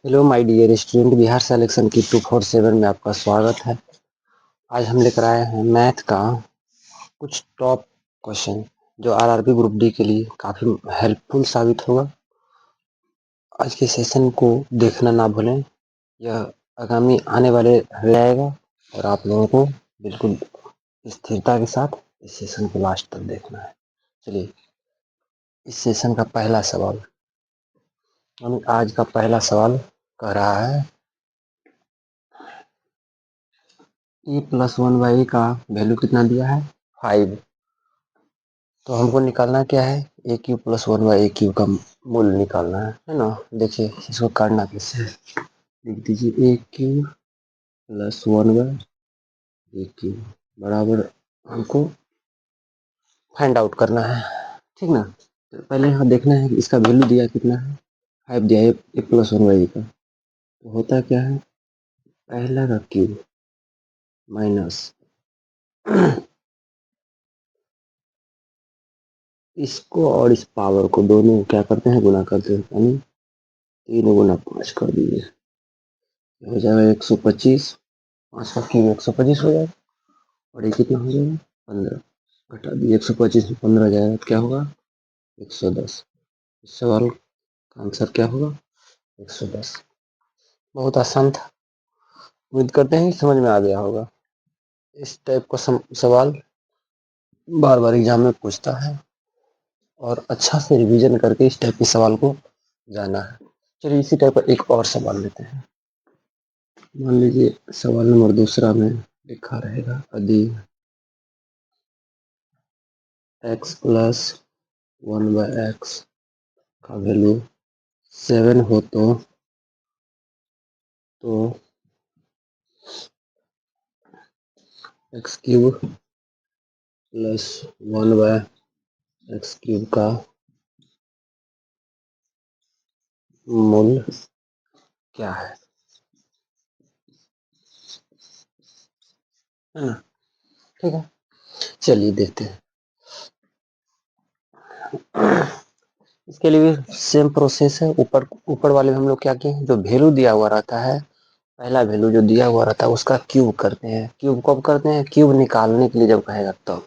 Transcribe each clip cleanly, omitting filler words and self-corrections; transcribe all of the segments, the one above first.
Hello my dear student, Bihar selection की 247 में आपका स्वागत है। आज हम लेकर आए हैं मैथ का कुछ टॉप क्वेश्चन जो आरआरबी ग्रुप डी के लिए काफ़ी हेल्पफुल साबित होगा। आज के सेशन को देखना ना भूलें, यह आगामी आने वाले रहेगा और आप लोगों को बिल्कुल स्थिरता के साथ इस सेशन को लास्ट तक देखना है। चलिए, इस सेशन का पहला सवाल, आज का पहला सवाल कह रहा है e प्लस 1/a का वैल्यू कितना दिया है 5। तो हमको निकालना क्या है, ए क्यू प्लस 1/a का मूल्य निकालना है ना। देखिए इसको करना कैसे है, लिख दीजिए ए क्यू प्लस 1/a बराबर हमको फाइंड आउट करना है, ठीक ना। तो पहले यहाँ देखना है कि इसका वैल्यू दिया कितना है, 5 दिया है ए प्लस 1/a का। तो होता क्या है, पहला का क्यूब माइनस इसको और इस पावर को दोनों क्या करते हैं, गुना करते हैं, यानी 3 गुना 5 कर दीजिए, हो जाएगा 125। 5 का क्यूब 125 हो जाएगा और ये कितना हो जाएगा 15। घटा दिए 125 में 15 जाएगा तो क्या होगा 110। इस सवाल का आंसर क्या होगा 110। बहुत आसान था, उम्मीद करते हैं कि समझ में आ गया होगा। इस टाइप का सवाल बार बार एग्जाम में पूछता है और अच्छा से रिवीजन करके इस टाइप के सवाल को जाना है। चलिए इसी टाइप का एक और सवाल लेते हैं। मान लीजिए सवाल नंबर दूसरा में लिखा रहेगा, यदि x प्लस 1/x का वैल्यू 7 हो तो x क्यूब प्लस 1/x³ का मूल्य क्या है ना। ठीक है, चलिए देखते हैं। इसके लिए भी सेम प्रोसेस है। ऊपर ऊपर वाले में हम लोग क्या किए, जो वैल्यू दिया हुआ रहता है, पहला वैल्यू जो दिया हुआ रहता है उसका क्यूब करते हैं। क्यूब कब करते हैं, क्यूब निकालने के लिए जब कहेगा तब।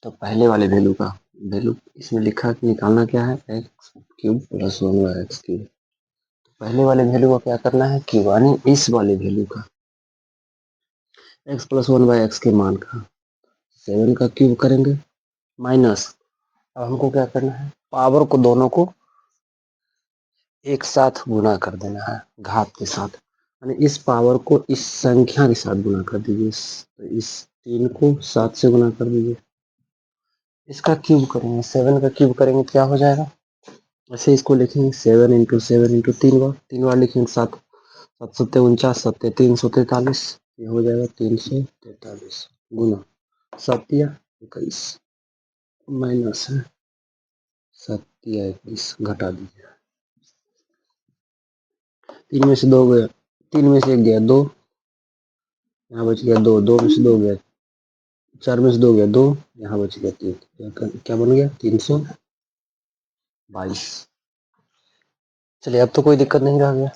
तो पहले वाले वैल्यू का वैल्यू इसमें लिखा कि निकालना क्या है, x³ प्लस 1/x³। पहले वाले वैल्यू का क्या करना है, क्यूब, यानी इस वाले वैल्यू का x प्लस 1/x के मान का 7 का क्यूब करेंगे, माइनस अब हमको क्या करना है, पावर को दोनों को एक साथ गुना कर देना है घात के साथ, यानी इस पावर को इस संख्या के साथ गुना कर दीजिए। तो इस 3 को 7 से गुना कर दीजिए, इसका क्यूब करेंगे, 7 का क्यूब करेंगे क्या हो जाएगा, ऐसे इसको लिखेंगे 7 × 7 × 3 बार लिखेंगे, 7 7 49, 7 343, ये हो जाएगा 343 गुना 7 या 21 माइनस है 7 या 21, घटा दीजिए। 3 में से 2 गया, 3 में से 1 गया 2, यहाँ बच गया 2, 2 में से 2 गया 4, में से 2 गया 2, यहाँ बच गया 3, क्या बन गया 322। चलिए अब तो कोई दिक्कत नहीं रह गया।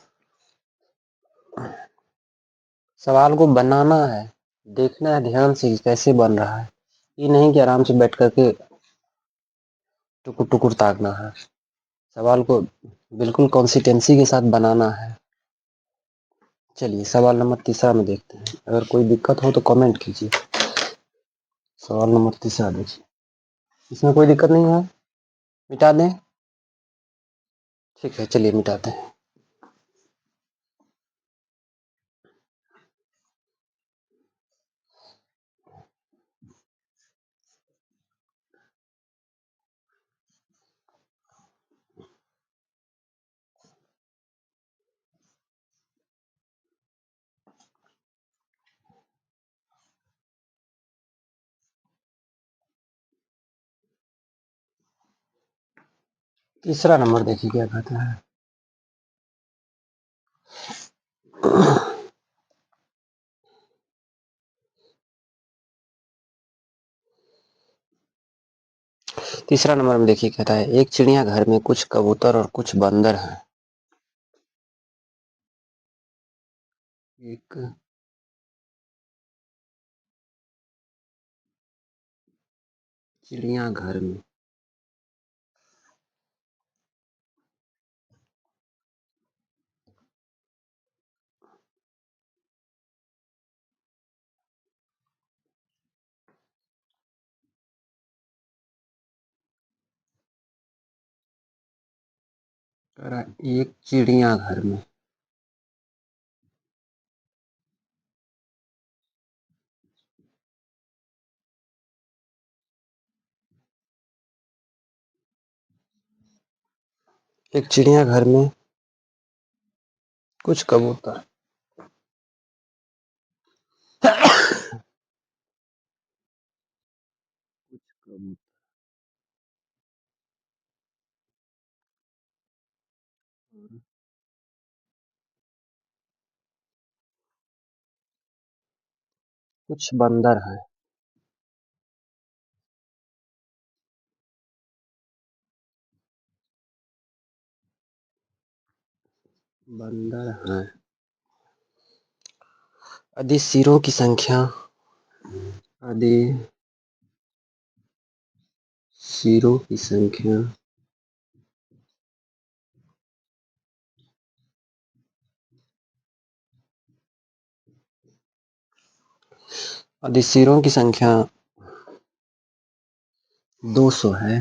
सवाल को बनाना है, देखना है ध्यान से कैसे बन रहा है, ये नहीं कि आराम से बैठ करके टुकुर टुकुर ताकना है। सवाल को बिल्कुल कंसिस्टेंसी के साथ बनाना है। चलिए सवाल नंबर तीसरा में देखते हैं, अगर कोई दिक्कत हो तो कमेंट कीजिए। सवाल नंबर तीसरा देखिए, इसमें कोई दिक्कत नहीं है, मिटा दें, ठीक है चलिए मिटाते हैं। तीसरा नंबर देखिए क्या कहता है। तीसरा नंबर में देखिए कहता है, एक चिड़िया घर में कुछ कबूतर और कुछ बंदर हैं। एक चिड़ियाघर में करा एक चिड़ियाघर में एक चिड़ियाघर में कुछ कबूतर कुछ कबूतर कुछ बंदर हैं। बंदर हैं। यदि सिरों की संख्या यदि सिरों की संख्या 200 है,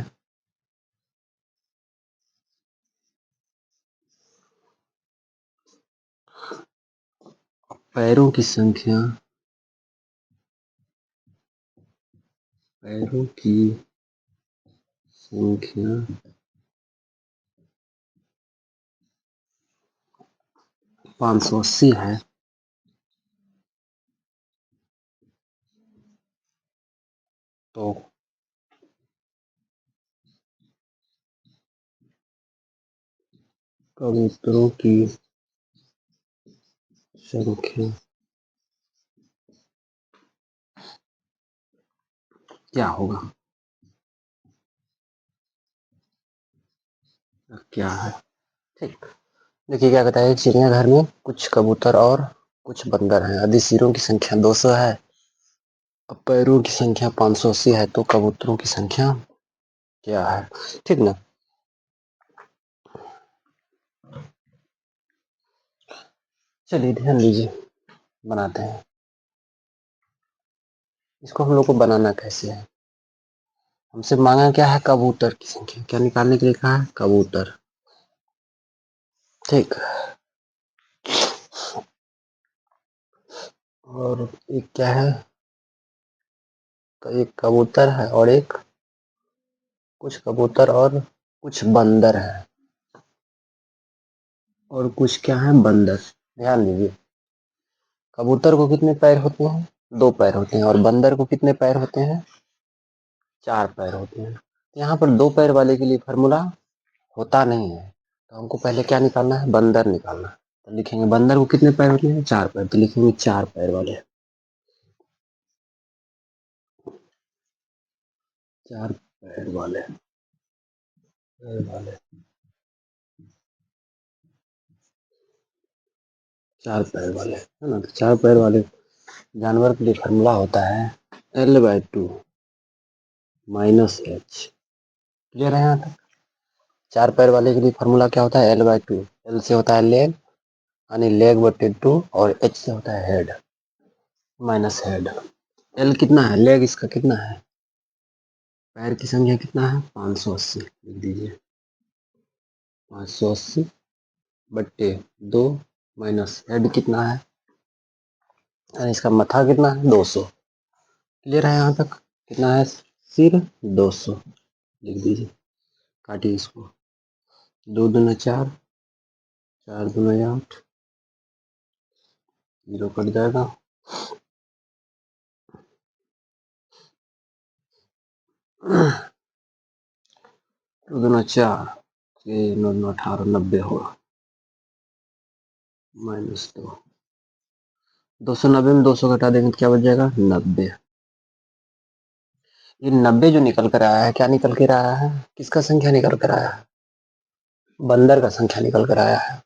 पैरों की संख्या 580 है, तो कबूतरों की संख्या क्या होगा? क्या है? ठीक। देखिए क्या कहता है, चिड़ियाघर में कुछ कबूतर और कुछ बंदर हैं। यदि सिरों की संख्या 200 है और पैरों की संख्या 580 है, तो कबूतरों की संख्या क्या है? ठीक ना। चलिए ध्यान दीजिए, बनाते हैं। इसको हम लोग को बनाना कैसे है? हमसे मांगा क्या है? कबूतर की संख्या। क्या निकालने के लिए कहा है? कबूतर। ठीक। और एक क्या है? एक कबूतर है और एक कुछ कबूतर और कुछ बंदर है, और कुछ क्या है? बंदर। ध्यान दीजिए, कबूतर को कितने पैर होते हैं? 2 पैर होते हैं। और बंदर को कितने पैर होते हैं? 4 पैर होते हैं। यहाँ पर 2 पैर वाले के लिए फार्मूला होता नहीं है, तो हमको पहले क्या निकालना है? बंदर निकालना है। तो लिखेंगे बंदर को कितने पैर होते हैं? 4 पैर, तो लिखेंगे 4 पैर वाले। 4 पैर वाले, पैर वाले, 4 पैर वाले, है ना। तो 4 पैर वाले जानवर के लिए फार्मूला होता है L/2 -H। क्लियर है यहाँ तक? 4 पैर वाले के लिए फार्मूला क्या होता है? L/2। L से होता है लेग, यानी लेग बटे 2, और H से होता है हेड माइनस हेड। L कितना है? लेग इसका कितना है? पैर की संख्या कितना है? 580। लिख दीजिए 580 बट्टे 2 माइनस हेड कितना है, यानी इसका मथा कितना है? 200। क्लियर है यहाँ तक? कितना है? सिर 200। लिख दीजिए, काटिए इसको। 2 दूना 4, 4 दूना 8, 0 कट जाएगा। 2 दूना 4, 9 दूना 18, 90 होगा। -2, 290 में 200 घटा देंगे तो क्या बच जाएगा? 90। ये 90 जो निकल कर आया है, क्या निकल कर आया है? किसका संख्या निकल कर आया है? बंदर का संख्या निकल कर आया है।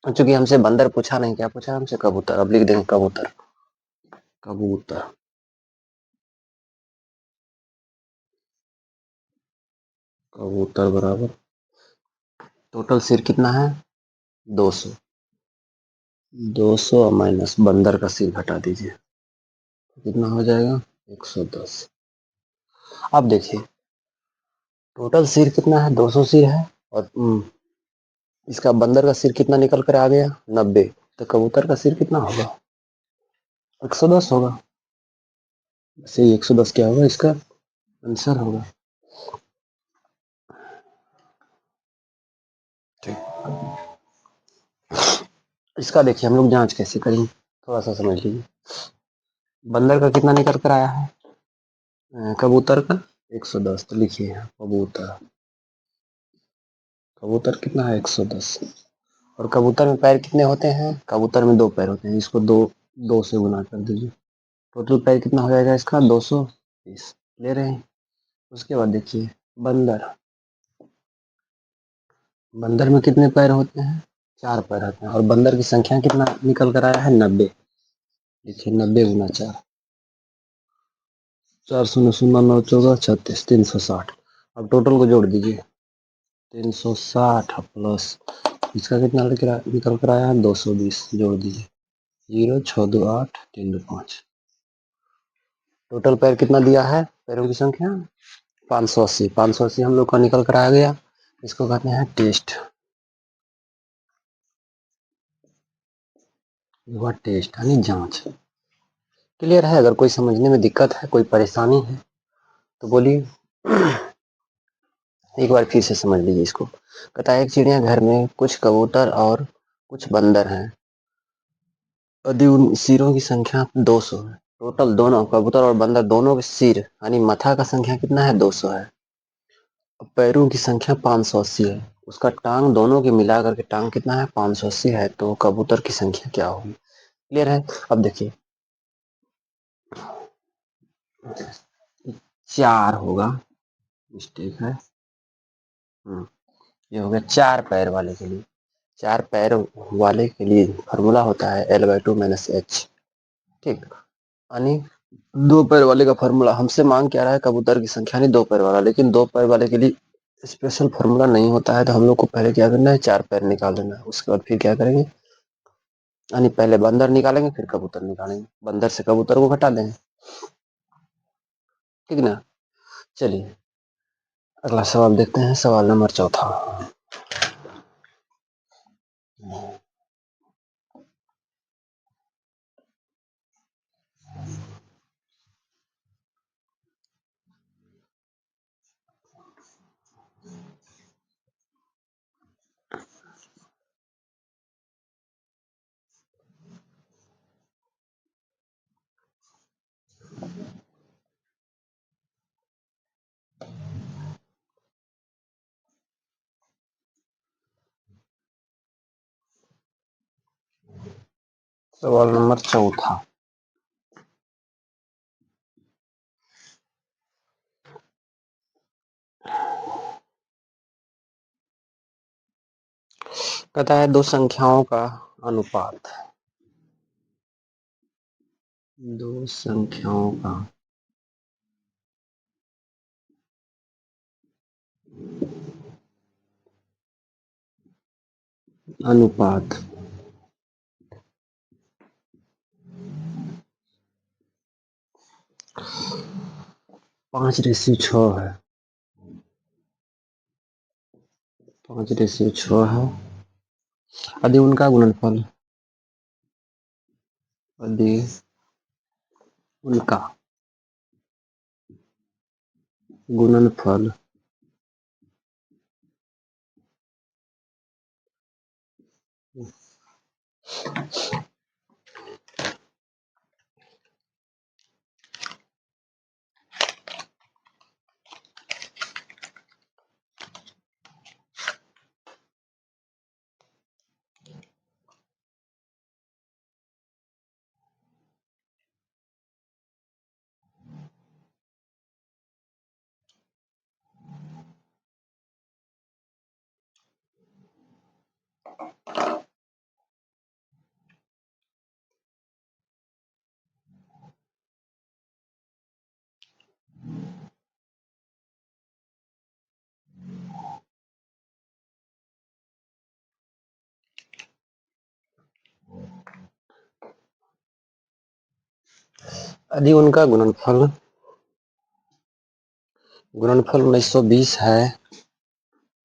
चूंकि हमसे बंदर पूछा नहीं, क्या पूछा हमसे? कबूतर। अब लिख देंगे कबूतर। कबूतर। कबूतर बराबर टोटल सिर कितना है? 200। 200 माइनस बंदर का सिर घटा दीजिए, तो कितना हो जाएगा? 110। अब देखिए टोटल सिर कितना है? 200 सिर है, और इसका बंदर का सिर कितना निकल कर आ गया? 90। तो कबूतर का सिर कितना होगा? 110 होगा। से 110 क्या होगा? इसका आंसर होगा। ठीक। इसका देखिए हम लोग जांच कैसे करेंगे, थोड़ा सा समझ लीजिए। बंदर का कितना निकल कर आया है? कबूतर का 110। तो लिखिए यहाँ कबूतर। कबूतर कितना है? 110। और कबूतर में पैर कितने होते हैं? कबूतर में 2 पैर होते हैं, इसको दो 2 से गुना कर दीजिए। टोटल पैर कितना हो जाएगा इसका? 220 ले रहे हैं। उसके बाद देखिए बंदर। बंदर में कितने पैर होते हैं? 4 पैर होते हैं, और बंदर की संख्या कितना निकल कर आया है? 90। देखिए 90 गुना 4, 4 शून्य शून्य 9 14 36 360। अब टोटल को जोड़ दीजिए। 360 प्लस इसका कितना निकल कर आया है? 220। जोड़ दीजिए। 0 6 2 8 3 2 5। टोटल पैर कितना दिया है? पैरों की संख्या 580। 580 हम लोग का निकल कर आ गया। इसको कहते हैं टेस्ट। हुआ टेस्ट यानी जांच। क्लियर है? अगर कोई समझने में दिक्कत है, कोई परेशानी है तो बोलिए। एक बार फिर से समझ लीजिए इसको। कहता है एक चिड़ियाघर में कुछ कबूतर और कुछ बंदर हैं। यदि उन सिरों की संख्या 200 है, टोटल दोनों कबूतर और बंदर दोनों के सिर यानी मथा का संख्या कितना है? 200 है। अब पैरों की संख्या 580 है। उसका टांग दोनों के मिला करके टांग कितना है? 580 है। तो कबूतर की संख्या क्या होगी? क्लियर है? अब देखिए 4 होगा, मिस्टेक है। ये हो गया 4 पैर वाले के लिए। 4 पैर वाले के लिए फॉर्मूला होता है L/2 माइनस H। ठीक। यानी 2 पैर वाले का फॉर्मूला हमसे मांग क्या रहा है? कबूतर की संख्या नहीं 2 पैर वाला, लेकिन 2 पैर वाले के लिए स्पेशल फॉर्मूला नहीं होता है। तो हम लोग को पहले क्या करना है? 4 पैर निकाल देना है। उसके बाद फिर क्या करेंगे? यानी पहले बंदर निकालेंगे, फिर कबूतर निकालेंगे। बंदर से कबूतर को घटा देंगे। ठीक ना? चलिए अगला सवाल देखते हैं। सवाल नंबर 4। सवाल नंबर 4। कहता है दो संख्याओं का अनुपात। दो संख्याओं का अनुपात 5:6 है। 5:6 है। यदि उनका गुणनफल, यदि उनका गुणनफल यदि उनका गुणनफल 1920 है,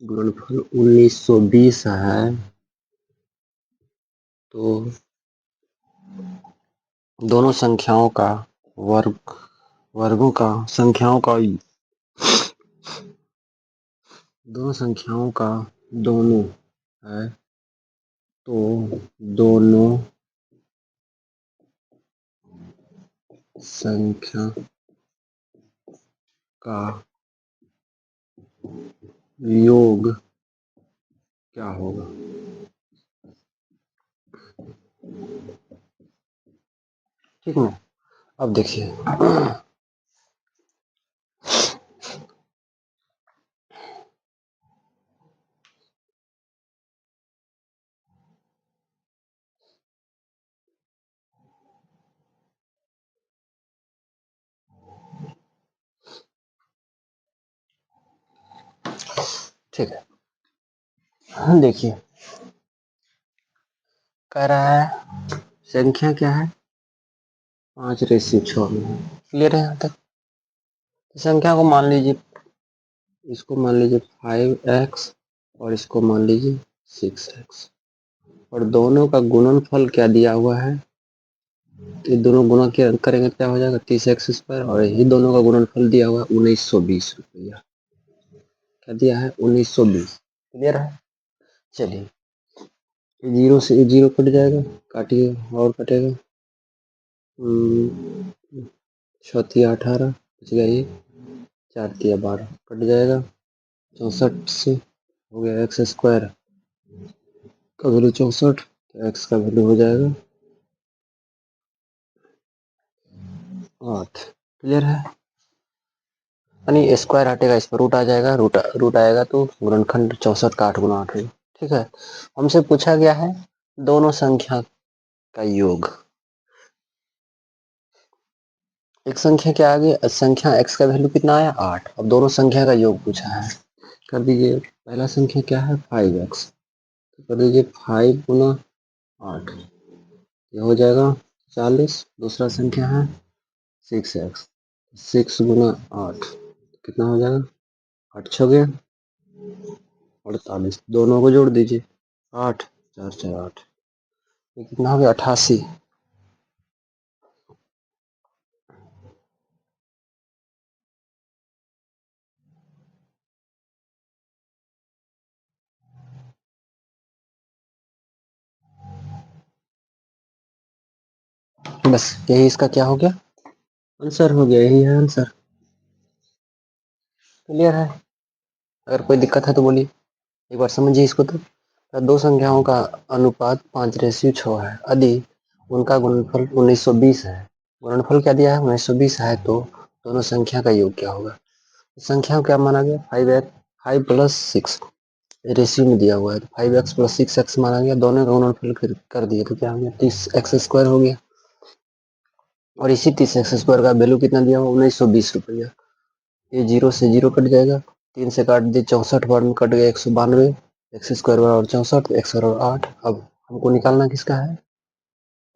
गुणनफल 1920 है, तो दोनों संख्याओं का वर्गों का संख्याओं का दोनों संख्याओं का दोनों है, तो दोनों संख्या का योग क्या होगा? ठीक है, अब देखिए ठीक है, देखिए कह रहा है संख्या क्या है 5/6 में। क्लियर है यहाँ तक? संख्या को मान लीजिए, इसको मान लीजिए 5x और इसको मान लीजिए 6x, और दोनों का गुणनफल क्या दिया हुआ है, ये दोनों गुणा क्या करेंगे क्या हो जाएगा 30x², और यही दोनों का गुणनफल दिया हुआ है 1920 रुपया। क्या दिया है 1920। क्लियर है? चलिए जीरो से जीरो कट जाएगा, काटिए और कटेगा 6×3 = 18, बच गया ये 4×3 = 12, कट जाएगा 64 से, हो गया x² का वैल्यू 64, तो x का वैल्यू हो जाएगा 8। क्लियर है? यानी स्क्वायर हटेगा, इस पर रूट आ जाएगा, रूट आएगा तो गुणनखंड 64 का 8 × 8 होगा। ठीक है, हमसे पूछा गया है दोनों संख्या का योग। एक संख्या के आगे संख्या x का वैल्यू कितना आया 8, अब दोनों संख्या का योग पूछा है। कर दीजिए, पहला संख्या क्या है 5x, तो कर दीजिए 5 × 8, ये हो जाएगा 40। दूसरा संख्या है 6x, 6 × 8 कितना हो जाएगा 8×6 = 48, दोनों को जोड़ दीजिए 8 4 4 8, ये कितना हो गया 88। बस यही इसका क्या हो गया आंसर हो गया, यही है आंसर। क्लियर है? अगर कोई दिक्कत है तो बोलिए, एक बार समझिए इसको। तो दो संख्याओं का अनुपात 5/6 है, यदि उनका गुणनफल 1920 है। गुणनफल क्या दिया है 1920 है, तो दोनों संख्या का योग क्या होगा? संख्या को क्या माना गया 5+6 रेशियो में दिया हुआ है, तो 5x + 6x माना गया, दोनों का गुणनफल कर दिए तो क्या हो गया 30x² हो गया, और इसी 30x² का वैल्यू कितना दिया हुआ 1920 रुपया। ये 0 से 0 कट जाएगा, 3 से काट दिए 64 बार में कट गया 192, x² बराबर 64, x बराबर 8। अब हमको निकालना किसका है,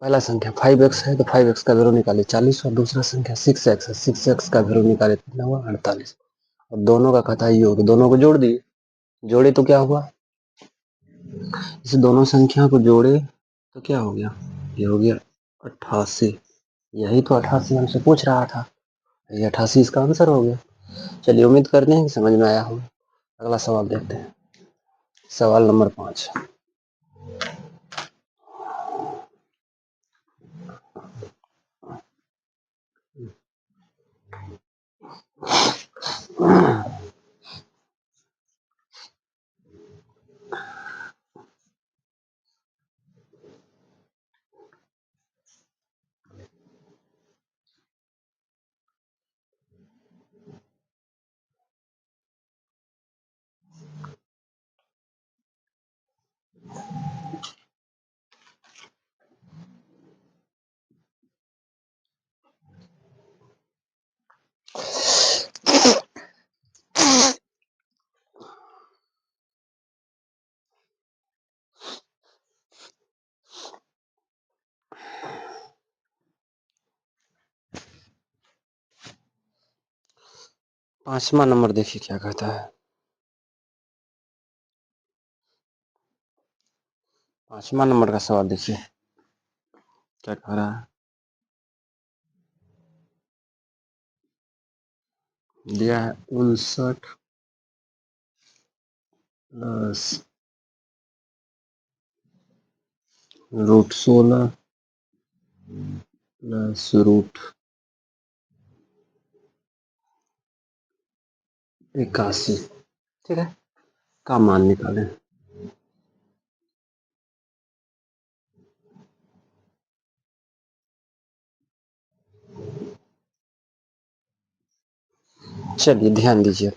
पहला संख्या 5x है तो 5x का वैल्यू निकाले 40, और दूसरा संख्या 6x है, 6x का वैल्यू निकाले कितना हुआ 48, और दोनों का कहता है योग, दोनों को जोड़ दिए, जोड़े तो क्या हुआ, इस दोनों संख्या को जोड़े तो क्या हो गया, ये हो गया 88। यही तो 88 हमसे पूछ रहा था, ये 88 इसका आंसर हो गया। चलिए उम्मीद करते हैं कि समझ में आया हो। अगला सवाल देखते हैं, सवाल नंबर 5। 5वां नंबर देखिए क्या कहता है। 5वां नंबर का सवाल देखिए क्या कह रहा है। दिया है 59 प्लस √16 प्लस √81। ठीक है, का मान निकालें। चलिए ध्यान दीजिए,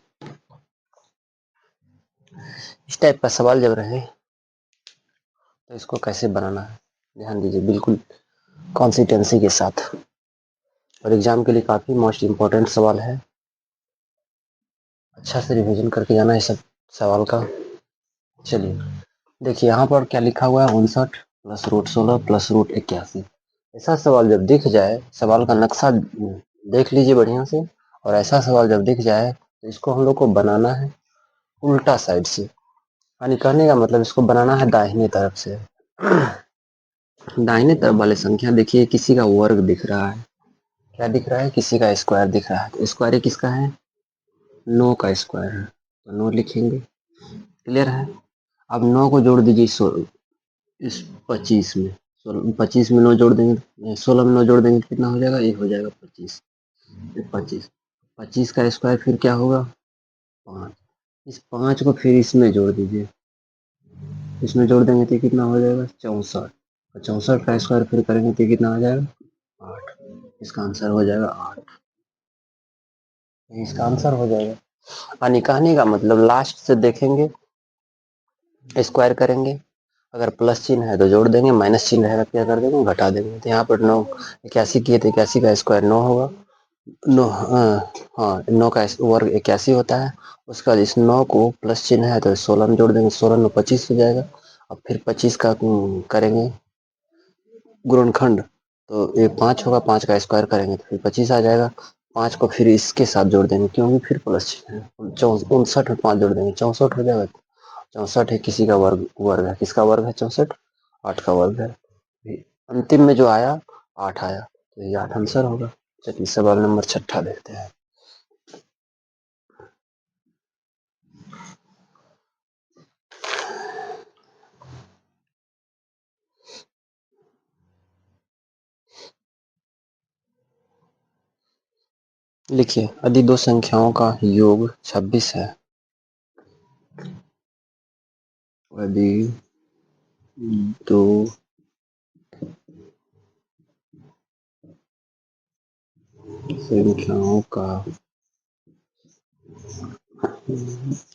इस टाइप का सवाल जब रहे तो इसको कैसे बनाना है, ध्यान दीजिए बिल्कुल कॉन्सिस्टेंसी के साथ। और एग्जाम के लिए काफी मोस्ट इम्पोर्टेंट सवाल है, अच्छा से रिवीजन करके जाना है सब सवाल का। चलिए देखिए यहाँ पर क्या लिखा हुआ है, 59 प्लस √16 प्लस √81। ऐसा सवाल जब दिख जाए, सवाल का नक्शा देख लीजिए बढ़िया से, और ऐसा सवाल जब दिख जाए तो इसको हम लोग को बनाना है उल्टा साइड से, यानी कहने का मतलब इसको बनाना है दाहिने तरफ से। दाहिने तरफ वाले संख्या देखिए, किसी का वर्ग दिख रहा है, क्या दिख रहा है, किसी का स्क्वायर दिख रहा है। तो स्क्वायर किसका है, 9 का स्क्वायर है, तो 9 लिखेंगे। क्लियर है। अब 9 को जोड़ दीजिए इस 25 में, 25 में 9 जोड़ देंगे, 16 में 9 जोड़ देंगे कितना हो जाएगा, ये हो जाएगा 25। 25 25 का स्क्वायर फिर क्या होगा, 5। इस 5 को फिर इसमें जोड़ दीजिए, इसमें जोड़ देंगे तो कितना हो जाएगा, 64। 64 का स्क्वायर फिर करेंगे तो कितना हो जाएगा, 8। इसका आंसर हो जाएगा 8, इसका आंसर हो जाएगा। यानी कहने का मतलब लास्ट से देखेंगे, स्क्वायर करेंगे, अगर प्लस चिन्ह है तो जोड़ देंगे, माइनस चिन्ह रहेगा क्या कर देंगे, घटा देंगे। तो यहाँ पर 9 81 किए तो 81 का स्क्वायर 9 होगा, 9 हाँ 9 का वर्ग 81 होता है। उसके बाद इस 9 को प्लस चिन्ह है तो 16 में जोड़ देंगे, 16 में 25 हो जाएगा। अब फिर 25 का करेंगे गुणनखंड, तो ये 5 होगा, 5 का स्क्वायर करेंगे तो फिर 25 आ जाएगा। 5 को फिर इसके साथ जोड़ देंगे क्योंकि फिर प्लस चिन्ह है, 59 में 5 जोड़ देंगे 64 हो जाएगा। 64 है, किसी का वर्ग वर्ग है, किसका वर्ग है 64, 8 का वर्ग है। अंतिम में जो आया 8 आया, तो ये 8 आंसर होगा। चलिए सवाल नंबर 6 देखते हैं। लिखिए, यदि दो संख्याओं का योग 26 है, यदि दो संख्याओं का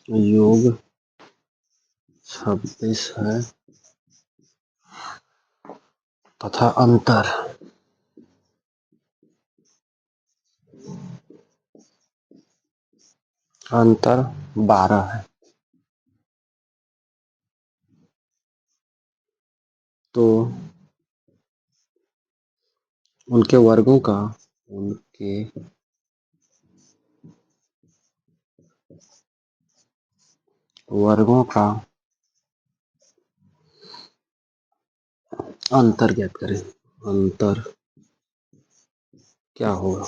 योग 26 है तथा अंतर 12 है, तो उनके वर्गों का अंतर ज्ञात करें। अंतर क्या होगा,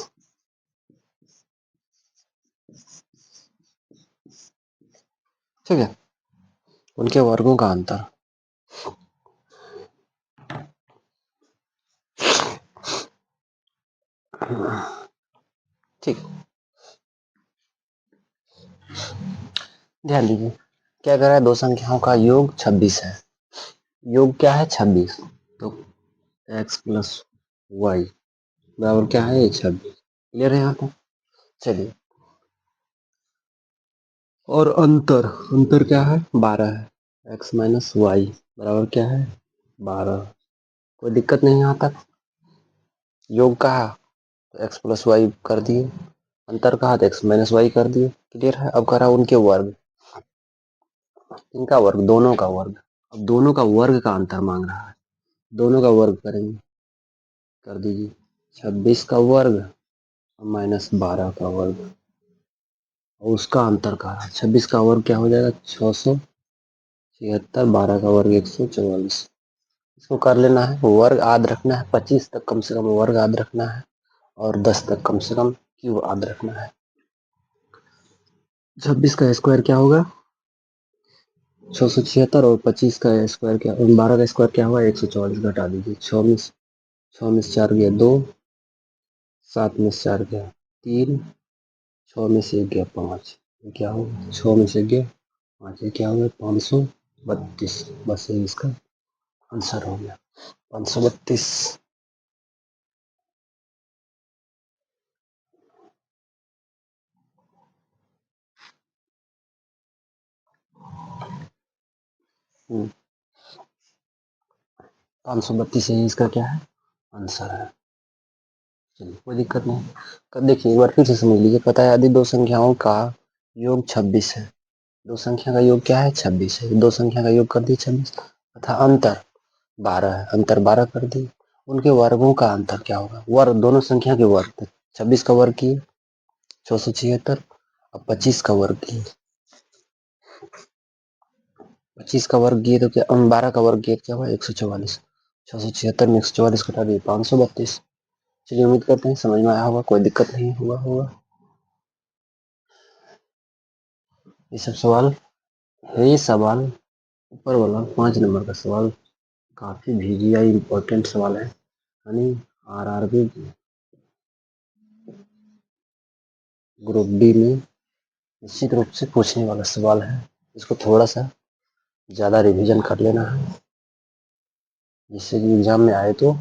ठीक है, उनके वर्गों का अंतर। ठीक, ध्यान दीजिए क्या कर रहा है, दो संख्याओं का योग 26 है, योग क्या है 26, तो x प्लस वाई बराबर क्या है, 26। क्लियर है यहाँ तक। चलिए, और अंतर, अंतर क्या है 12 है, x माइनस वाई बराबर क्या है 12। कोई दिक्कत नहीं यहाँ तक। योग कहा तो x प्लस वाई कर दिए, अंतर कहा तो x माइनस वाई कर दिए। क्लियर है। अब करा उनके वर्ग, इनका वर्ग, दोनों का वर्ग। अब दोनों का वर्ग का अंतर मांग रहा है, दोनों का वर्ग करेंगे, कर दीजिए 26 का वर्ग माइनस 12 का वर्ग। और उसका अंतर का 26 का वर्ग क्या हो जाएगा 676, 12 का वर्ग 144। इसको कर लेना है, वर्ग याद रखना है, 25 तक कम से कम वर्ग याद रखना है और 10 तक कम से कम क्यूब याद रखना है। 26 का स्क्वायर क्या होगा 676 और 25 का स्क्वायर क्या 12 का स्क्वायर क्या होगा 144, घटा दीजिए 6 में 4 गया 2, 7 में 4 गया 3, 6 में से 1 गया 5, ये क्या होगा 6 में से गया 5, ये क्या होगा 532। बस ये इसका आंसर हो गया 532। 532 ही इसका क्या है आंसर है। चलिए कोई दिक्कत नहीं। देखिए एक बार फिर से समझ लीजिए, पता है यदि दो संख्याओं का योग 26 है, दो संख्या का योग क्या है 26 है, दो संख्या का योग कर दिए 26 तथा अंतर 12 है, अंतर 12 कर दिए, उनके वर्गों का अंतर क्या होगा, वर्ग दोनों संख्या के वर्ग 26 का वर्ग किए 676 और 25 का वर्ग किए 25 का वर्ग किए तो क्या 12 का वर्ग किए क्या हुआ 144, 676 में 144 घटा दिए 532। चलिए उम्मीद करते हैं समझ में आया होगा, कोई दिक्कत नहीं होगा। ये सब सवाल है, ये सवाल ऊपर वाला 5 नंबर का सवाल काफी VGI इम्पोर्टेंट सवाल है, यानी RRB ग्रुप डी में निश्चित रूप से पूछने वाला सवाल है। इसको थोड़ा सा ज़्यादा रिवीजन कर लेना है जिससे कि एग्जाम में आए तो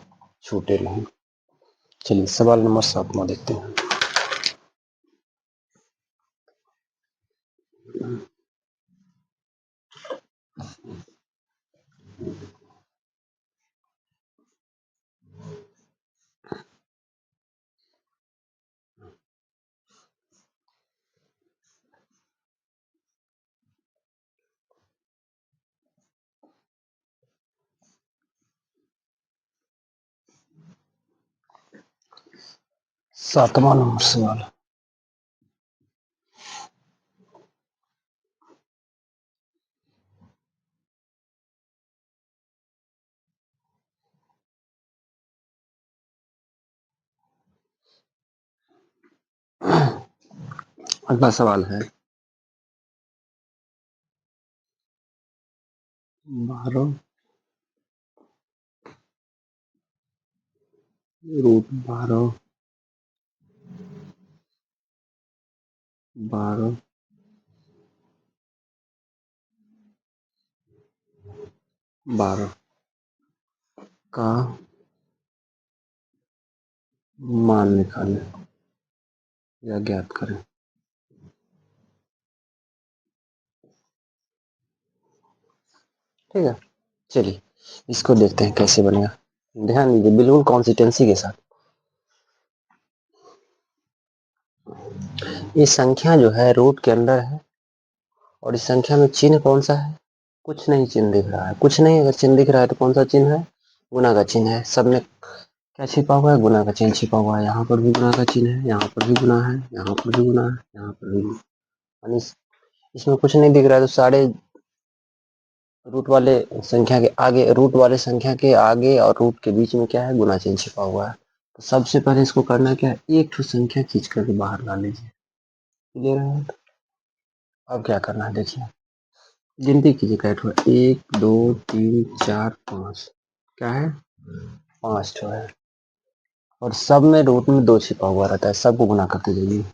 छूटे नहीं। चलिए सवाल नंबर 7 में देखते हैं। सातवां नंबर सवाल, अगला सवाल है 12 रूट 12 12 12 का मान निकालें या ज्ञात करें। ठीक है, चलिए इसको देखते हैं कैसे बनेगा। ध्यान दीजिए बिल्कुल कॉन्सिस्टेंसी के साथ। ये संख्या जो है रूट के अंदर है और इस संख्या में चिन्ह कौन सा है, कुछ नहीं चिन्ह दिख रहा है, कुछ नहीं, अगर चिन्ह दिख रहा है तो कौन सा चिन्ह है, गुना का चिन्ह है। सब में क्या छिपा हुआ है, गुना का चिन्ह छिपा हुआ है। यहाँ पर भी गुना का चिन्ह है, यहाँ पर भी गुना है, यहाँ पर भी गुना है, यहाँ पर भी गुना। यानी इसमें कुछ नहीं दिख रहा है तो सारे रूट वाले संख्या के आगे, रूट वाले संख्या के आगे और रूट के बीच में क्या है, गुना चिन्ह छिपा हुआ है। तो सबसे पहले इसको करना क्या है, एक ठो संख्या खींच करके बाहर ला लीजिए। क्लियर है? अब क्या करना है देखिए, गिनती कीजिए कैट हुआ 1 2 3 4 5, क्या है 5 ठो है और सब में रूट में 2 छिपा हुआ रहता है। सबको गुना करते जाइए,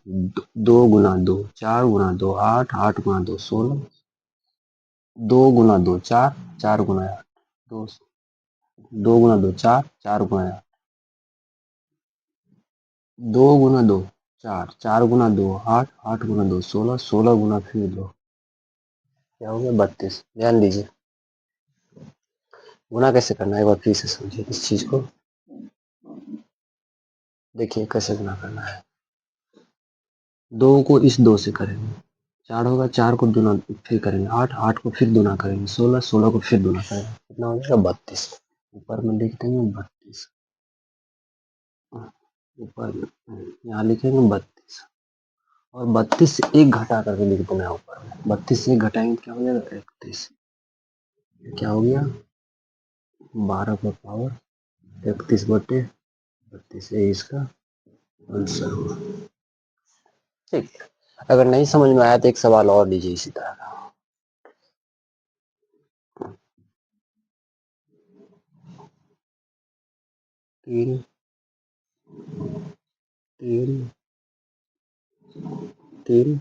2 गुना 2 4 गुना 2 8, 8 गुना 2 16, 2 गुना 2 4, 4 गुना 8 2, 2 गुना 2 4, 4 गुना 8, 2 गुना 2 4, 4 गुना 2 8, 8 गुना 2 16, 16 गुना फिर 2, क्या हो गया 32। ध्यान दीजिए गुना कैसे करना है, एक बार फिर से समझिए इस चीज को। देखिए कैसे गुना करना है, 2 को इस 2 से करेंगे 4 होगा, 4 को दूना फिर करेंगे 8, 8 को फिर दूना करेंगे 16, 16 को फिर दूना करेंगे, कितना हो जाएगा 32। ऊपर में लिख देंगे 32, ऊपर में यहाँ लिखेंगे 32 और 32 से 1 घटा करके लिख देना है ऊपर में। 32 से 1 घटाएंगे क्या हो जाएगा 31। क्या हो गया 12 का पावर 31/32 ये इसका आंसर हुआ। ठीक, अगर नहीं समझ में आया तो एक सवाल और लीजिए इसी तरह का। तीन तीन तीन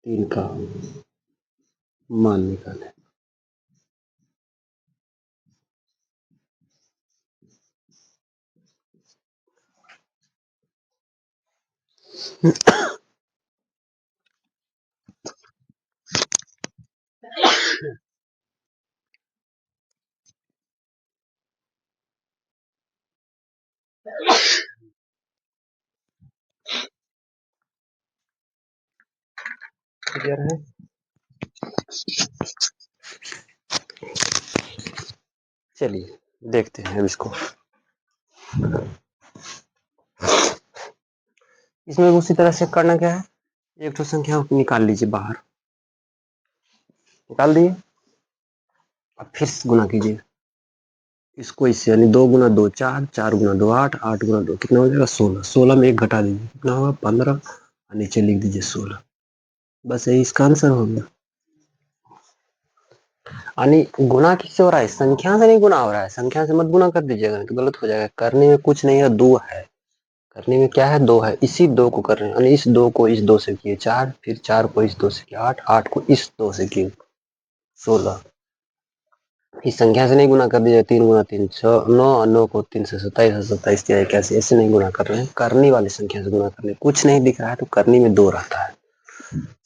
तीन का मान निकाले। क्लियर है? चलिए देखते हैं अब इसको। इसमें उसी तरह से करना क्या है, एक तो संख्या को निकाल लीजिए बाहर, निकाल दिए। अब फिर से गुना कीजिए इसको इससे, यानी 2 गुना 2 4, 4 गुना 2 8, 8 गुना 2 कितना हो जाएगा 16, 16 में 1 घटा दीजिए कितना होगा 15 और नीचे लिख दीजिए 16। बस यही इसका आंसर हो गया। यानी गुणा किससे हो रहा है, संख्या से नहीं गुणा हो रहा है, संख्या से मत गुणा कर दीजिएगा तो गलत हो जाएगा। करने में कुछ नहीं है, 2 है, करने में क्या है 2 है, इसी 2 को कर रहे हैं, यानी इस 2 को इस 2 से किए 4, फिर 4 को इस 2 से किए 8, 8 को इस 2 से किए 16। इस संख्या से नहीं गुना कर दीजिए, 3 गुना 3 6 9, 9 को 3 से 27, 27 किया कैसे, ऐसे नहीं गुना कर रहे हैं, करनी वाली संख्या से गुना कर रहे हैं। कुछ नहीं दिख रहा है तो करनी में 2 रहता है।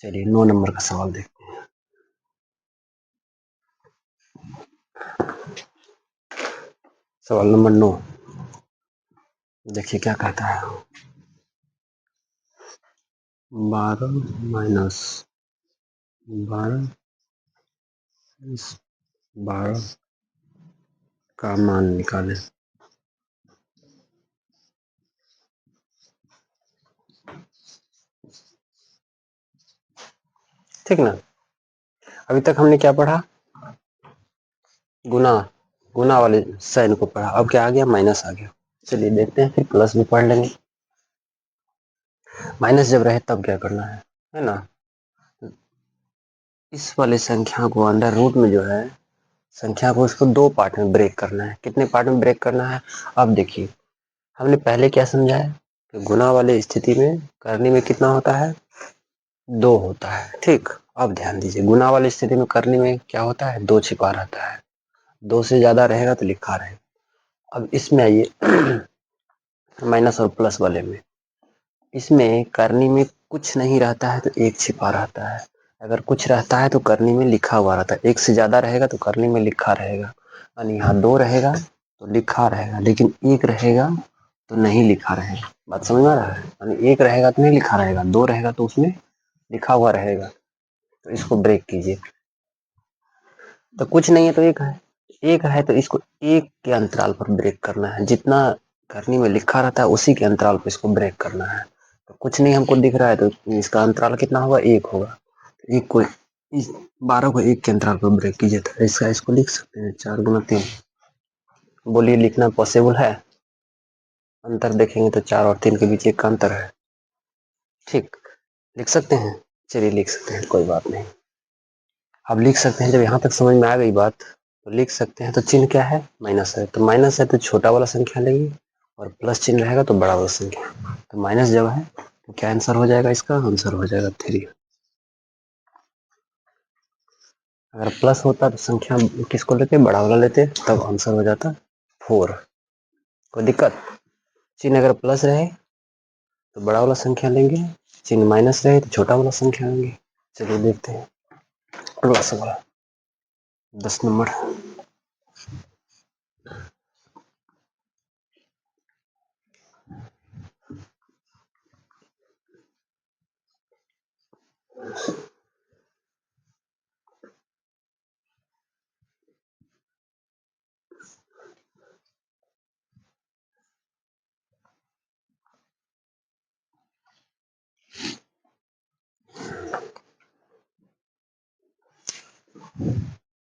चलिए 9 नंबर का सवाल देखते हैं। सवाल नंबर 9 देखिए क्या कहता है। 12 माइनस 12 इस 12 का मान निकालें। ठीक ना, अभी तक हमने क्या पढ़ा, गुना, गुना वाले साइन को पढ़ा, अब क्या आ गया माइनस आ गया। चलिए देखते हैं, फिर प्लस भी पढ़ लेंगे। माइनस जब रहे तब क्या करना है ना। इस वाले संख्या को अंडर रूट में जो है संख्या को उसको 2 पार्ट में ब्रेक करना है। कितने पार्ट में ब्रेक करना है, अब देखिए हमने पहले क्या समझा है कि गुना वाले स्थिति में करने में कितना होता है 2 होता है। ठीक, अब ध्यान दीजिए गुना वाली स्थिति में करने में क्या होता है 2 छिपा रहता है, 2 से ज्यादा रहेगा तो लिखा रहेगा। अब इसमें आइए माइनस और प्लस वाले में, इसमें करनी में कुछ नहीं रहता है तो 1 छिपा रहता है, अगर कुछ रहता है तो करनी में लिखा हुआ रहता है। 1 से ज्यादा रहेगा तो करनी में लिखा रहेगा, यानी यहाँ 2 रहेगा तो लिखा रहेगा, लेकिन 1 रहेगा तो नहीं लिखा रहेगा। बात समझ में आ रहा है, यानी 1 रहेगा तो नहीं लिखा रहेगा, 2 रहेगा तो उसमें लिखा हुआ रहेगा। तो इसको ब्रेक कीजिए, तो कुछ नहीं है तो 1 है, 1 है तो इसको 1 के अंतराल पर ब्रेक करना है, जितना करनी में लिखा रहता है उसी के अंतराल पर इसको ब्रेक करना है। तो कुछ नहीं हमको दिख रहा है तो इसका अंतराल कितना होगा 1 होगा, एक को इस 12 को 1 के अंतराल पर ब्रेक कीजिए तो इसका इसको लिख सकते हैं 4 गुना 3। बोलिए लिखना पॉसिबल है, अंतर देखेंगे तो 4 और 3 के बीच 1 का अंतर है। ठीक, लिख सकते हैं, चलिए लिख सकते हैं कोई बात नहीं। अब लिख सकते हैं, जब यहाँ तक समझ में आ गई बात तो लिख सकते हैं। तो चिन्ह क्या है माइनस है, तो माइनस है तो छोटा वाला संख्या लेंगे और प्लस चिन्ह रहेगा तो बड़ा वाला संख्या। तो माइनस जब है तो क्या आंसर हो जाएगा, इसका आंसर हो जाएगा 3। अगर प्लस होता तो संख्या किसको लेते बड़ा वाला लेते, तब आंसर हो जाता 4। कोई दिक्कत, चिन्ह अगर प्लस रहे तो बड़ा वाला संख्या लेंगे, चिन्ह माइनस रहे तो छोटा वाला संख्या लेंगे। चलिए देखते हैं अगला सवाल 10 नंबर।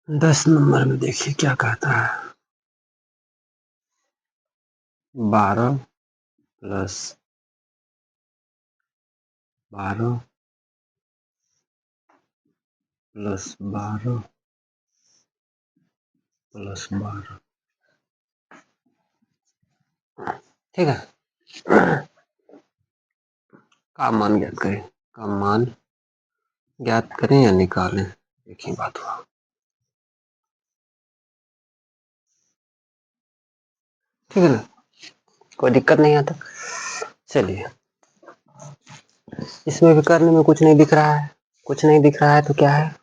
10 नंबर में देखिए क्या कहता है। 12 प्लस 12 प्लस 12 प्लस 12, ठीक है। का मान ज्ञात करें, का मान ज्ञात करें या निकालें, एक ही बात हुआ। ठीक है ना, कोई दिक्कत नहीं आता। चलिए, इसमें भी करने में कुछ नहीं दिख रहा है, कुछ नहीं दिख रहा है तो क्या है,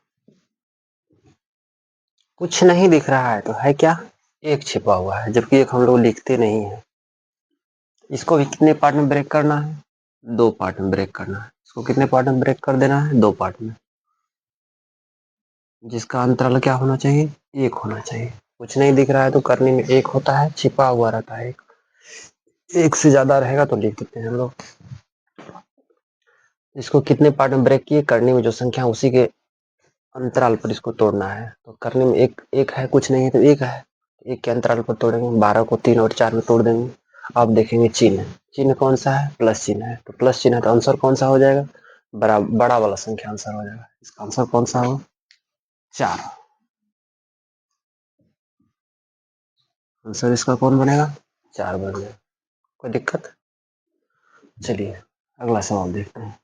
कुछ नहीं दिख रहा है तो है क्या, एक छिपा हुआ है, जबकि एक हम लोग लिखते नहीं है। इसको भी कितने पार्ट में ब्रेक करना है, 2 पार्ट में ब्रेक करना है। इसको कितने पार्ट में ब्रेक कर देना है, 2 पार्ट में, जिसका अंतराल क्या होना चाहिए, 1 होना चाहिए। कुछ नहीं दिख रहा है तो करने में 1 होता है, छिपा हुआ रहता है 1 से ज्यादा रहेगा तो लिख देते हैं हम लोग। इसको कितने पार्ट में ब्रेक किए, करने में जो संख्या उसी के अंतराल पर इसको तोड़ना है। तो करने में एक है, कुछ नहीं है तो एक है, एक के अंतराल पर तोड़ेंगे, 12 को 3 और 4 में तोड़ देंगे। अब देखेंगे चिन्ह, चिन्ह कौन सा है, प्लस चिन्ह है, तो प्लस चिन्ह है तो आंसर कौन सा हो जाएगा, बड़ा वाला संख्या आंसर हो जाएगा। इसका आंसर कौन सा हो, 4। आंसर इसका कौन बनेगा, 4 बनेगा। कोई दिक्कत। चलिए अगला सवाल देखते हैं।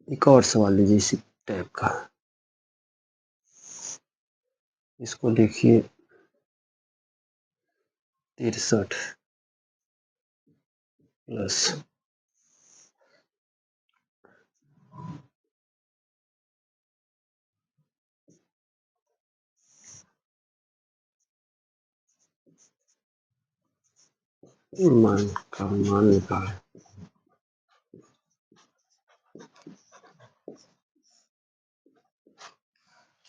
एक और सवाल लीजिए इसी टाइप का, इसको लिखिए 63 प्लस 1 का मान निकाल,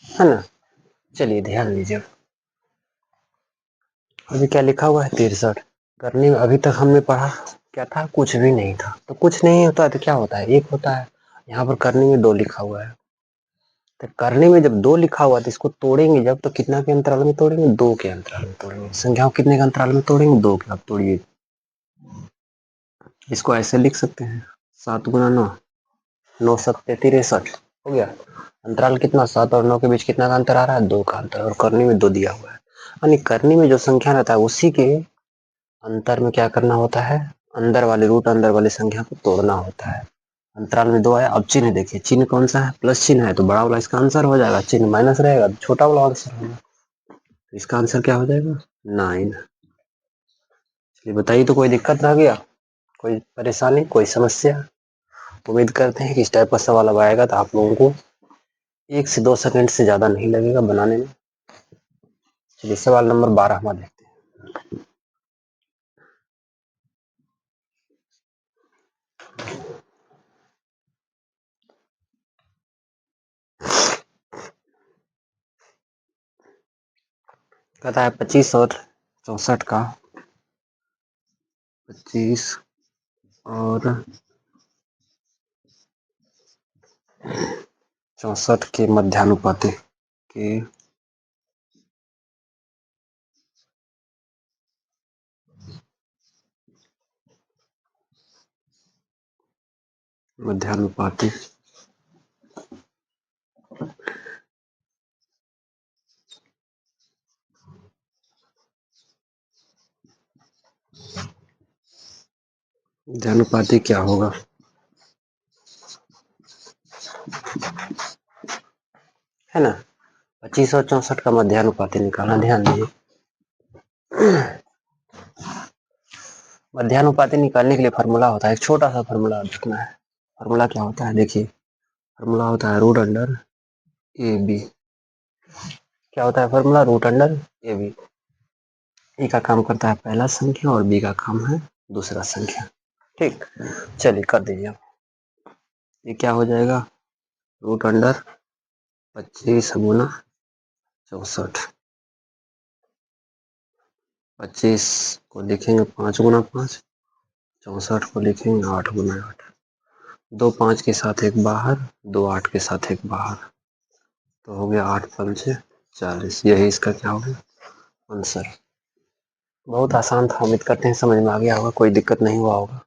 है ना। चलिए ध्यान दीजिए, अभी क्या लिखा हुआ है 63, करने में अभी तक हमने पढ़ा क्या था, कुछ भी नहीं था। तो कुछ नहीं होता है तो क्या होता है, 1 होता है। यहाँ पर करने में 2 लिखा हुआ है, तो करने में जब 2 लिखा हुआ है तो इसको तोड़ेंगे जब, तो कितना के अंतराल में तोड़ेंगे, 2 के अंतराल में तोड़ेंगे। संख्याओं कितने के अंतराल में तोड़ेंगे, 2 के। अब तोड़िए, इसको ऐसे लिख सकते हैं, 7 गुना 9, 9 सत्ते 63 हो गया। अंतराल कितना, 7 और 9 के बीच कितना का अंतर आ रहा है, 2 का अंतर, और करने में 2 दिया हुआ है। यानी करने में जो संख्या रहता है उसी के अंतर में क्या करना होता है, अंदर वाले रूट, अंदर वाली संख्या को तोड़ना होता है। अंतराल में 2 आया। अब चिन्ह देखिए, चिन्ह कौन सा है, प्लस चिन्ह है तो बड़ा वाला इसका आंसर हो जाएगा, चिन्ह माइनस रहेगा तो छोटा वाला आंसर होगा। तो इसका आंसर क्या हो जाएगा, 9। चलिए बताइए, तो कोई दिक्कत रह गया, कोई परेशानी, कोई समस्या। उम्मीद करते हैं कि इस टाइप का सवाल अब आएगा तो आप लोगों को 1 से 2 सेकंड से ज्यादा नहीं लगेगा बनाने में। चलिए सवाल नंबर 12 हमारा देखते हैं। कहता है 25 और 64 का, 25 और 64 के मध्यानुपाती के मध्यानुपाती मध्यानुपाती क्या होगा, है ना। 25 और 64 का मध्यानुपाती निकालना, ध्यान दीजिए। मध्यानुपाती निकालने के लिए फार्मूला होता है, एक छोटा सा फार्मूला रखना है। फार्मूला क्या होता है, देखिए फार्मूला होता है रूट अंडर ए बी। क्या होता है formula, root under A B. A का काम करता है पहला संख्या और बी का काम है दूसरा संख्या। ठीक, चलिए कर दीजिए आप। ये क्या हो जाएगा, रूट अंडर 25 गुना 64, 25 को लिखेंगे 5 गुना 5, 64 को लिखेंगे 8 गुना 8। 2 5 के साथ एक बाहर, 2 8 के साथ एक बाहर, तो हो गया 8 पंचे 40, यही इसका क्या होगा आंसर। बहुत आसान था, उम्मीद करते हैं समझ में आ गया होगा, कोई दिक्कत नहीं हुआ होगा।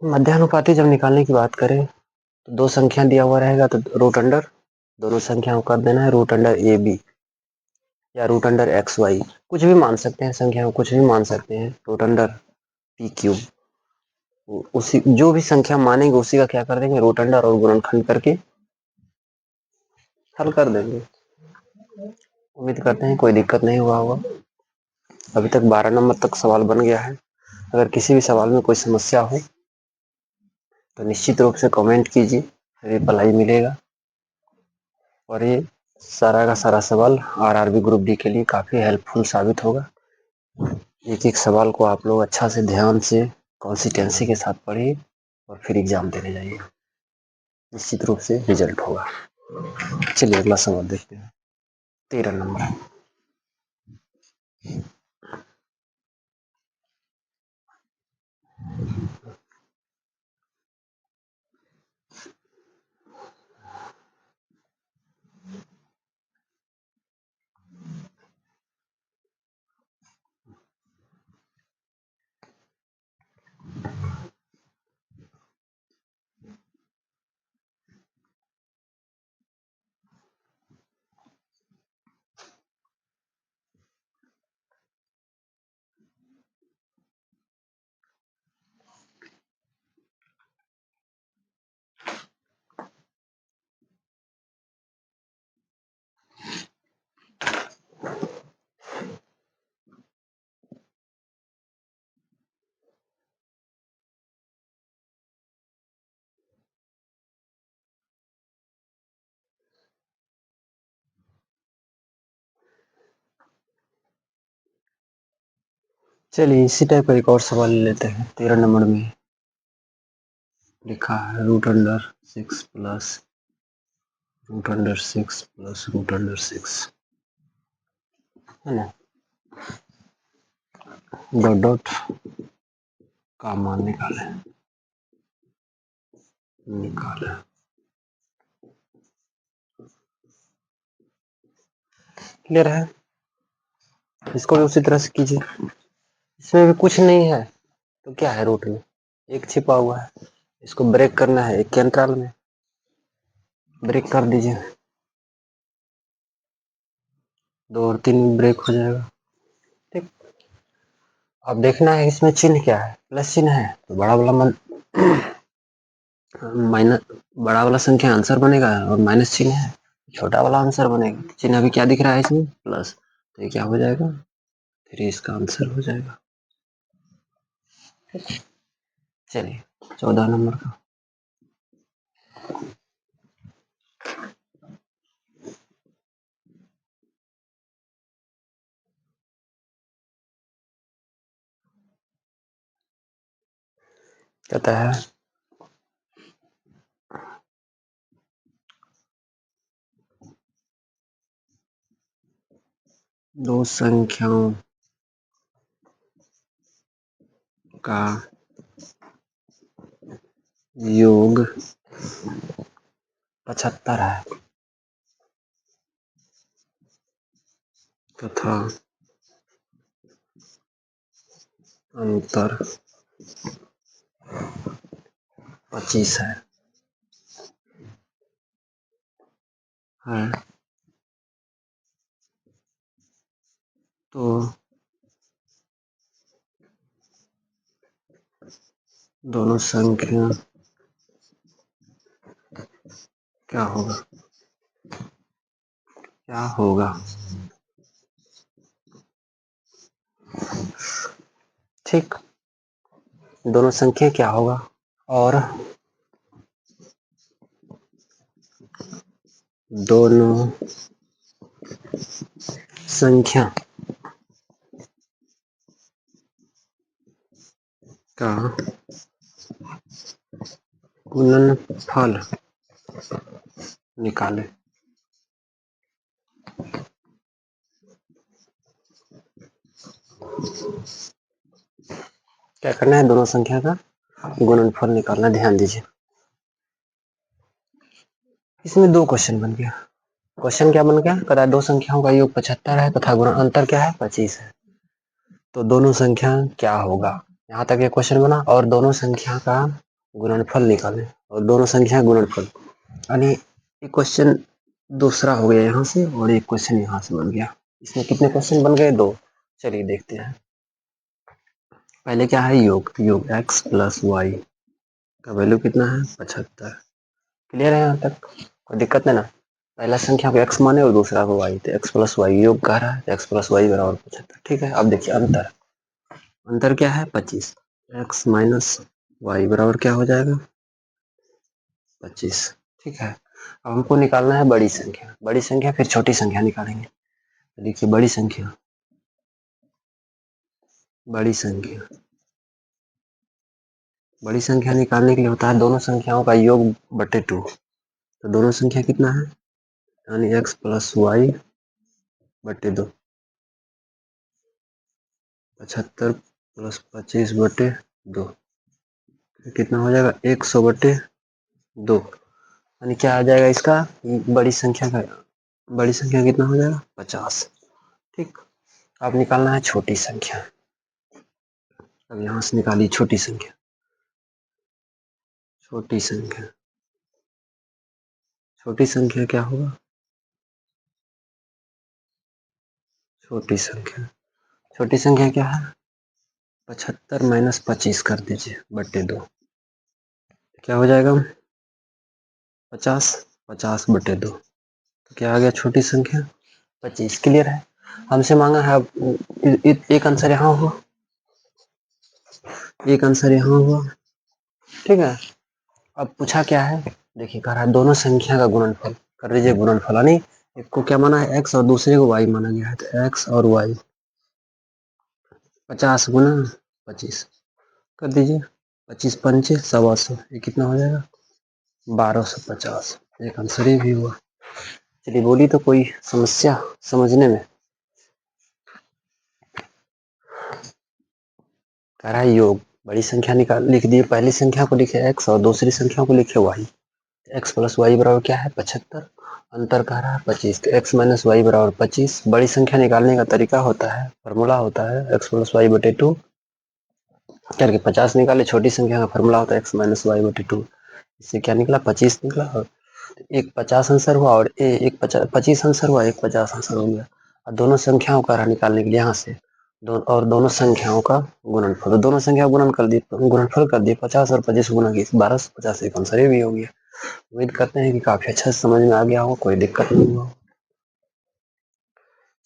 मध्यानुपाती जब निकालने की बात करें तो दो संख्या दिया हुआ रहेगा तो रूट अंडर दोनों संख्याओं कर देना है रूट अंडर ए बी या रूट अंडर एक्स वाई, कुछ भी मान सकते हैं संख्या को, कुछ भी मान सकते हैं, रूट अंडर पी क्यूब, उसी जो भी संख्या मानेंगे उसी का क्या कर देंगे रूट अंडर और गुणनखंड करके हल कर देंगे। उम्मीद करते हैं कोई दिक्कत नहीं हुआ होगा। अभी तक 12 नंबर तक सवाल बन गया है। अगर किसी भी सवाल में कोई समस्या हो तो निश्चित रूप से कमेंट कीजिए, रिप्लाई मिलेगा। और ये सारा का सारा सवाल आरआरबी ग्रुप डी के लिए काफ़ी हेल्पफुल साबित होगा। एक एक सवाल को आप लोग अच्छा से ध्यान से कंसिस्टेंसी के साथ पढ़िए और फिर एग्जाम देने जाइए, निश्चित रूप से रिजल्ट होगा। चलिए अगला सवाल देखते हैं। 13 नंबर। चलिए इसी टाइप का एक और सवाल लेते हैं। 13 नंबर में लिखा है root under 6 plus root under 6 plus root under 6 है ना, डॉट डॉट का मान निकाले निकाले। क्लियर है, इसको भी उसी तरह से कीजिए। इसमें भी कुछ नहीं है तो क्या है, रूट में एक छिपा हुआ है, इसको ब्रेक करना है एक के अंतराल में, ब्रेक कर दीजिए, 2 और 3 ब्रेक हो जाएगा। ठीक, अब देखना है इसमें चिन्ह क्या है, प्लस चिन्ह है तो बड़ा वाला माइनस, बड़ा वाला संख्या आंसर बनेगा और माइनस चिन्ह है छोटा वाला आंसर बनेगा। चिन्ह अभी क्या दिख रहा है इसमें प्लस, तो ये क्या हो जाएगा 3, इसका आंसर हो जाएगा। चलिए 14 नंबर का कहता है दो संख्याओं का योग 75 है तथा अंतर 25 है तो दोनों संख्या क्या होगा, क्या होगा। ठीक, दोनों संख्या क्या होगा और दोनों संख्या का गुणनफल निकाले। क्या करना है, दोनों संख्या का गुणनफल निकालना, ध्यान दीजिए। इसमें दो क्वेश्चन बन गया। क्वेश्चन क्या बन गया, कह रहा है दो संख्याओं का योग 75 है तथा गुणन अंतर क्या है 25 है, तो दोनों संख्या क्या होगा, यहाँ तक ये क्वेश्चन बना। और दोनों संख्या का गुणनफल निकालें, और दोनों संख्या गुणनफल, यानी एक क्वेश्चन दूसरा हो गया यहाँ से, और एक क्वेश्चन यहाँ से बन गया। इसमें कितने क्वेश्चन बन गए, दो। चलिए देखते हैं। पहले क्या है, योग, योग x प्लस वाई का वैल्यू कितना है 75। क्लियर है यहाँ तक, कोई दिक्कत नहीं ना। पहला संख्या को x माने और दूसरा को y, तो x प्लस वाई योग कह रहा है, x प्लस वाई बराबर 75। ठीक है, अब देखिए अंतर, अंतर क्या है 25, x माइनस वाई बराबर क्या हो जाएगा 25। ठीक है, अब हमको निकालना है बड़ी संख्या, बड़ी संख्या फिर छोटी संख्या निकालेंगे। तो देखिए बड़ी संख्या, बड़ी संख्या, बड़ी संख्या निकालने के लिए होता है दोनों संख्याओं का योग बटे 2। तो दोनों संख्या कितना है, यानी x प्लस वाई बटे 2, 75 प्लस 25 बटे 2, कितना हो जाएगा 100 बटे 2, यानी क्या आ जाएगा इसका, बड़ी संख्या का, बड़ी संख्या कितना हो जाएगा 50। ठीक, अब निकालना है छोटी संख्या। अब यहाँ से निकाली छोटी संख्या, छोटी संख्या, छोटी संख्या क्या होगा, छोटी संख्या, छोटी संख्या क्या है 75 माइनस 25 कर दीजिए बटे 2, क्या हो जाएगा 50, 50 बटे 2, तो क्या आ गया छोटी संख्या 25। क्लियर है, हमसे मांगा है अब एक आंसर यहाँ हुआ, एक आंसर यहाँ हुआ। ठीक है, अब पूछा क्या है, देखिए कह रहा है दोनों संख्या का गुणनफल, कर दीजिए गुणनफल, यानी एक को क्या माना है x और दूसरे को y माना गया है, तो x और y 50 गुना 25 कर दीजिए, 25 पंचे 125, ये कितना हो जाएगा 1250। एक आंसर ये भी हुआ। चलिए बोली तो कोई समस्या समझने में, कह रहा है योग, बड़ी संख्या निकाल लिख दिए, पहली संख्या को लिखे x और दूसरी संख्या को लिखे y, x प्लस वाई बराबर क्या है 75, अंतर कह रहा है 25, तो x माइनस वाई बराबर 25। बड़ी संख्या निकालने का तरीका होता है, फॉर्मूला होता है x प्लस वाई बटे 2 करके 50 निकाले, छोटी संख्या का फॉर्मूला होता है x माइनस वाई बटे 2, इससे क्या निकला 25 निकला, और एक 50 आंसर हुआ, और एक 25 आंसर हुआ, एक 50 आंसर हो गया। और दोनों संख्याओं का निकालने के लिए यहाँ से और दोनों संख्याओं का गुणनफल, तो दोनों संख्या गुणन कर दिए, गुणनफल कर दिए, 50 और 25 गुना की 1250, एक आंसर ये भी हो गया। उम्मीद करते हैं कि काफी अच्छा समझ में आ गया हो, कोई दिक्कत नहीं हो।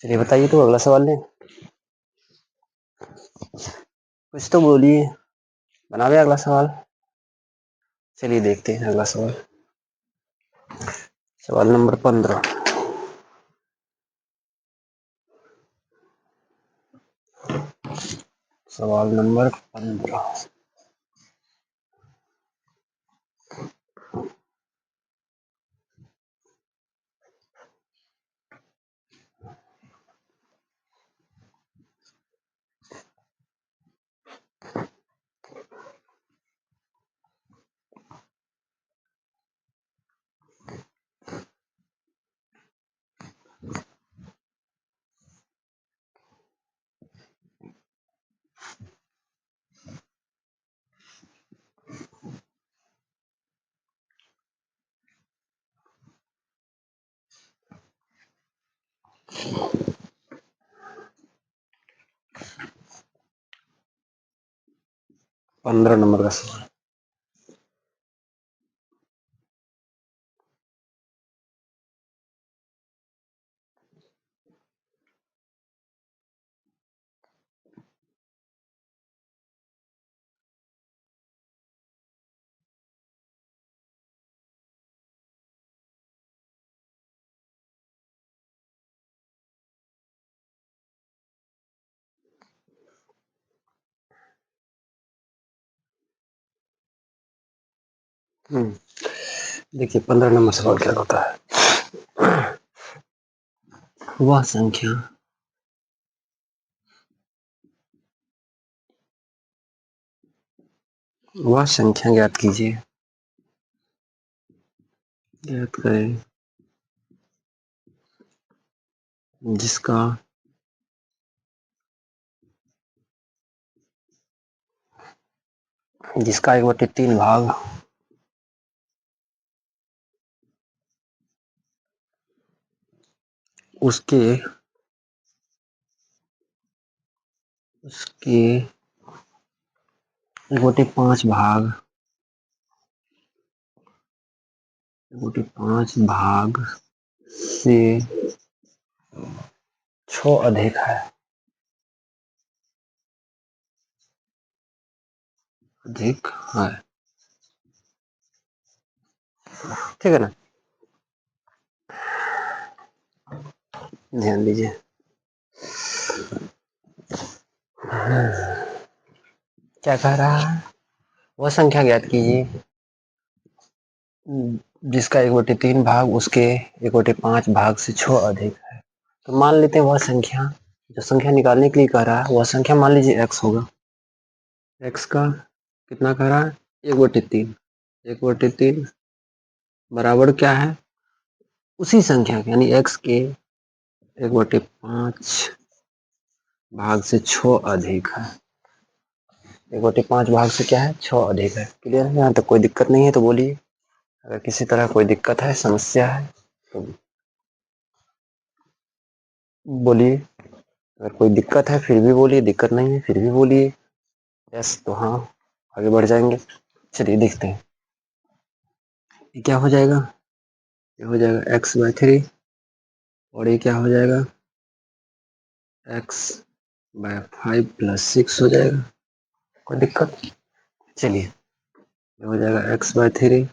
चलिए बताइए तो अगला सवाल लें, कुछ तो बोलिए, बनावे अगला सवाल। चलिए देखते हैं अगला सवाल, सवाल नंबर 15। सवाल नंबर 15, पंद्रह नंबर का सवाल। देखिए 15 नंबर सवाल क्या होता है, वह संख्या, वह संख्या ज्ञात कीजिए ज्ञात करें जिसका जिसका 1/3 भाग उसके उसके 1/5 भाग 1/5 भाग से 6 अधिक है। अधिक है, ठीक है ना। ध्यान दीजिए, क्या कह रहा है, वह संख्या ज्ञात कीजिए जिसका 1/3 भाग उसके 1/5 भाग से 6 अधिक है। तो मान लेते हैं वह संख्या, जो संख्या निकालने के लिए कह रहा है वह संख्या मान लीजिए x होगा। x का कितना कह रहा है, 1/3। 1/3 बराबर क्या है, उसी संख्या के यानी x के 1/5 भाग से 6 अधिक है। 1/5 भाग से क्या है, 6 अधिक है। क्लियर है, यहाँ तक कोई दिक्कत नहीं है तो बोलिए। अगर किसी तरह कोई दिक्कत है, समस्या है तो बोलिए। अगर कोई दिक्कत है फिर भी बोलिए, दिक्कत नहीं है फिर भी बोलिए। यस तो हाँ, आगे बढ़ जाएंगे। चलिए देखते हैं ये क्या हो जाएगा। ये हो जाएगा x/3 और ये क्या हो जाएगा, x/5 + 6 हो जाएगा। कोई दिक्कत, चलिए ये हो जाएगा x/3,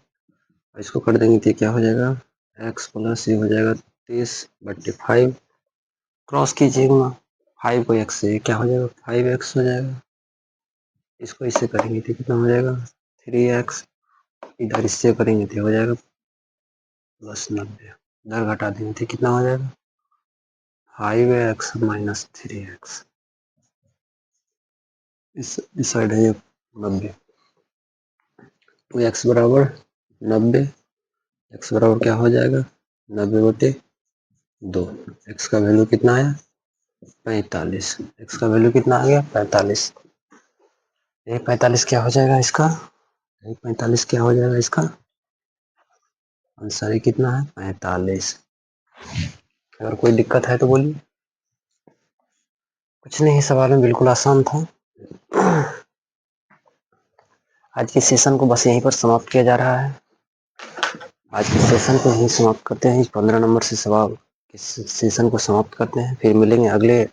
इसको कर देंगे तो क्या हो जाएगा, x + ये हो जाएगा 30/5, क्रॉस कीजिएगा 5 को x से, क्या हो जाएगा 5x हो जाएगा। इसको इससे करेंगे तो कितना हो जाएगा 3x, इधर इससे करेंगे तो हो जाएगा +90, इधर घटा देंगे तो कितना हो जाएगा 5x - 3x। इस साइड है 90, तो x बराबर 90, x बराबर क्या हो जाएगा 90/2। x का वैल्यू कितना आया 45, x का वैल्यू कितना आ गया 45। ये 45 क्या हो जाएगा इसका, ये 45 क्या हो जाएगा इसका आंसर, कितना है 45। अगर कोई दिक्कत है तो बोलिए। कुछ नहीं, सवाल में बिल्कुल आसान था। आज के सेशन को बस यहीं पर समाप्त किया जा रहा है। आज के सेशन को यहीं समाप्त करते हैं। 15 नंबर से सवाल इस सेशन को समाप्त करते हैं। फिर मिलेंगे अगले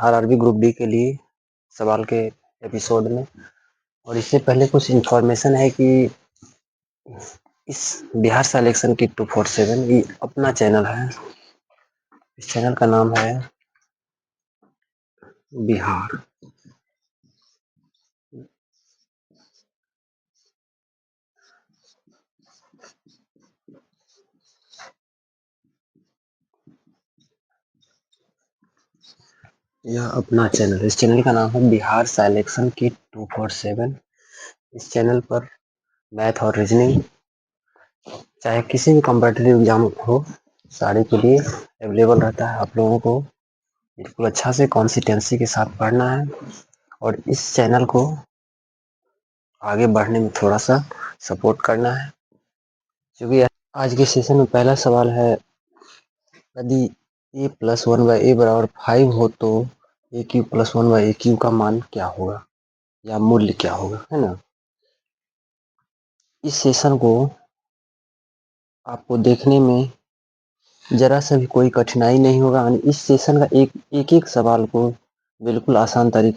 RRB ग्रुप डी के लिए सवाल के एपिसोड में। और इससे पहले कुछ इन्फॉर्मेशन है कि इस बिहार सिलेक्शन की 247 ये अपना चैनल है। इस चैनल का नाम है बिहार यह अपना चैनल है। इस चैनल का नाम है बिहार सिलेक्शन की 247। इस चैनल पर मैथ और रीजनिंग चाहे किसी भी कॉम्पिटिटिव एग्जाम हो, सारे के लिए अवेलेबल रहता है। आप लोगों को बिल्कुल अच्छा से कंसिस्टेंसी के साथ पढ़ना है और इस चैनल को आगे बढ़ने में थोड़ा सा सपोर्ट करना है। क्योंकि आज के सेशन में पहला सवाल है, यदि a + 1/a = 5 हो तो a³ + 1/a³ का मान क्या होगा या मूल्य क्या होगा, है ना। इस सेशन को आपको देखने में जरा सा भी कोई कठिनाई नहीं होगा। इस सेशन का एक एक सवाल को बिल्कुल आसान तरीके